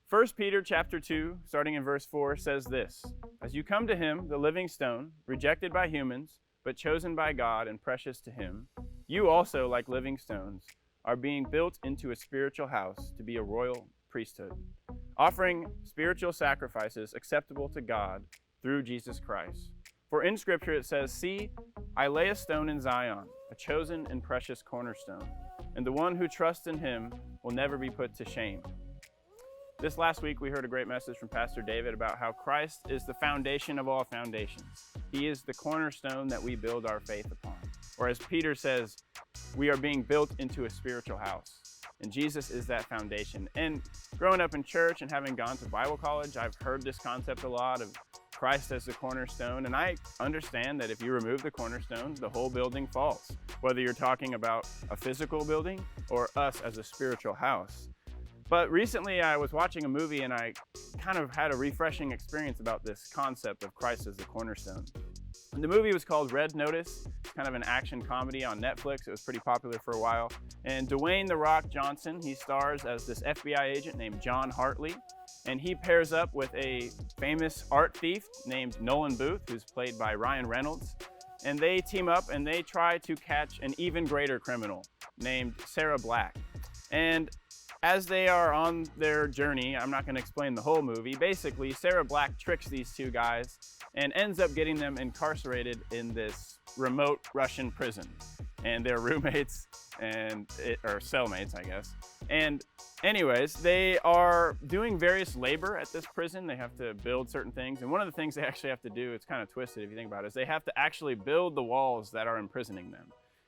1 Peter chapter 2, starting in verse 4, says this: As you come to him, the living stone, rejected by humans, but chosen by God and precious to him, you also, like living stones, are being built into a spiritual house to be a royal priesthood, offering spiritual sacrifices acceptable to God through Jesus Christ. For in Scripture it says, See, I lay a stone in Zion, a chosen and precious cornerstone, and the one who trusts in him will never be put to shame. This last week, we heard a great message from Pastor David about how Christ is the foundation of all foundations. He is the cornerstone that we build our faith upon. Or as Peter says, we are being built into a spiritual house. And Jesus is that foundation. And growing up in church and having gone to Bible college, I've heard this concept a lot of Christ as the cornerstone. And I understand that if you remove the cornerstone, the whole building falls. Whether you're talking about a physical building or us as a spiritual house. But recently I was watching a movie and I kind of had a refreshing experience about this concept of Christ as the cornerstone. And the movie was called Red Notice. It's kind of an action comedy on Netflix. It was pretty popular for a while. And Dwayne "The Rock" Johnson, he stars as this FBI agent named John Hartley. And he pairs up with a famous art thief named Nolan Booth, who's played by Ryan Reynolds. And they team up and they try to catch an even greater criminal named Sarah Black. And as they are on their journey, I'm not going to explain the whole movie, basically Sarah Black tricks these two guys and ends up getting them incarcerated in this remote Russian prison. And they're roommates or cellmates, I guess. And anyways, they are doing various labor at this prison. They have to build certain things. And one of the things they actually have to do, it's kind of twisted if you think about it, is they have to actually build the walls that are imprisoning them.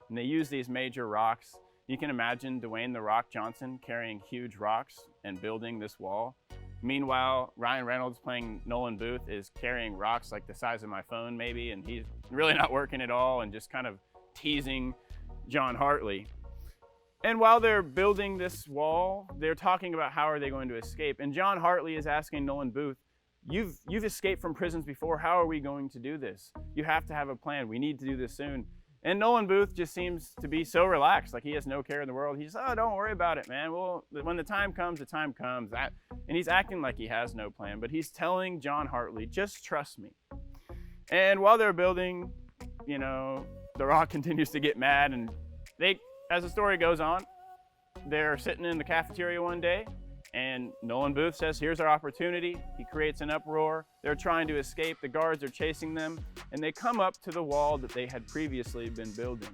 And they use these major rocks. You can imagine Dwayne "The Rock" Johnson carrying huge rocks and building this wall. Meanwhile, Ryan Reynolds playing Nolan Booth is carrying rocks like the size of my phone maybe, and he's really not working at all and just kind of teasing John Hartley. And while they're building this wall, they're talking about how are they going to escape. And John Hartley is asking Nolan Booth, you've escaped from prisons before, how are we going to do this? You have to have a plan, we need to do this soon. And Nolan Booth just seems to be so relaxed, like he has no care in the world. He's, oh, don't worry about it, man. Well, when the time comes, the time comes. And he's acting like he has no plan, but he's telling John Hartley, just trust me. And while they're building, The Rock continues to get mad, and as the story goes on, they're sitting in the cafeteria one day, and Nolan Booth says, here's our opportunity. He creates an uproar. They're trying to escape. The guards are chasing them. And they come up to the wall that they had previously been building.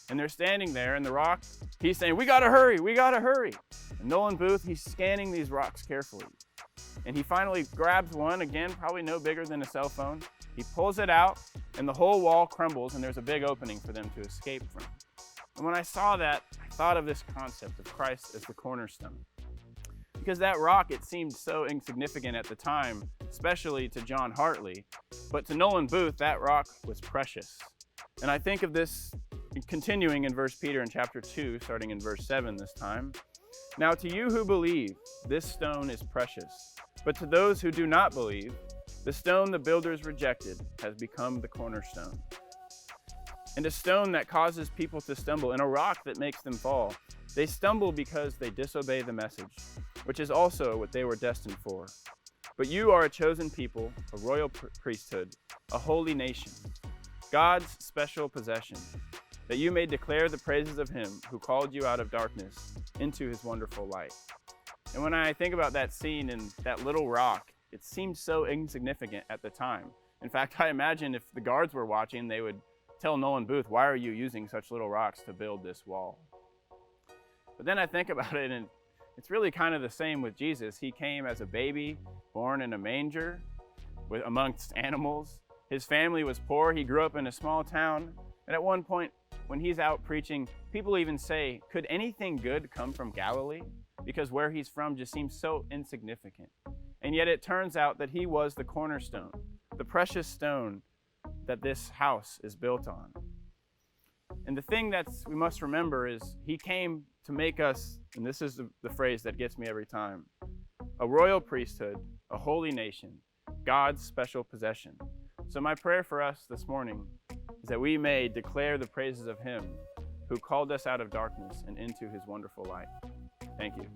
And they're standing there, and The Rock, he's saying, we gotta hurry, we gotta hurry. And Nolan Booth, he's scanning these rocks carefully. And he finally grabs one, again, probably no bigger than a cell phone. He pulls it out, and the whole wall crumbles, and there's a big opening for them to escape from. And when I saw that, I thought of this concept of Christ as the cornerstone. Because that rock, it seemed so insignificant at the time, especially to John Hartley. But to Nolan Booth, that rock was precious. And I think of this continuing in 1 Peter in chapter 2, starting in verse 7 this time. Now to you who believe, this stone is precious. But to those who do not believe, the stone the builders rejected has become the cornerstone. And a stone that causes people to stumble, and a rock that makes them fall. They stumble because they disobey the message, which is also what they were destined for. But you are a chosen people, a royal priesthood, a holy nation, God's special possession, that you may declare the praises of him who called you out of darkness into his wonderful light. And when I think about that scene and that little rock, it seemed so insignificant at the time. In fact, I imagine if the guards were watching, they would tell Nolan Booth, why are you using such little rocks to build this wall? But then I think about it, and it's really kind of the same with Jesus. He came as a baby, born in a manger, amongst animals. His family was poor. He grew up in a small town. And at one point, when he's out preaching, people even say, could anything good come from Galilee? Because where he's from just seems so insignificant. And yet it turns out that he was the cornerstone, the precious stone that this house is built on. And the thing that we must remember is he came to make us, and this is the phrase that gets me every time, a royal priesthood, a holy nation, God's special possession. So my prayer for us this morning is that we may declare the praises of him who called us out of darkness and into his wonderful light. Thank you.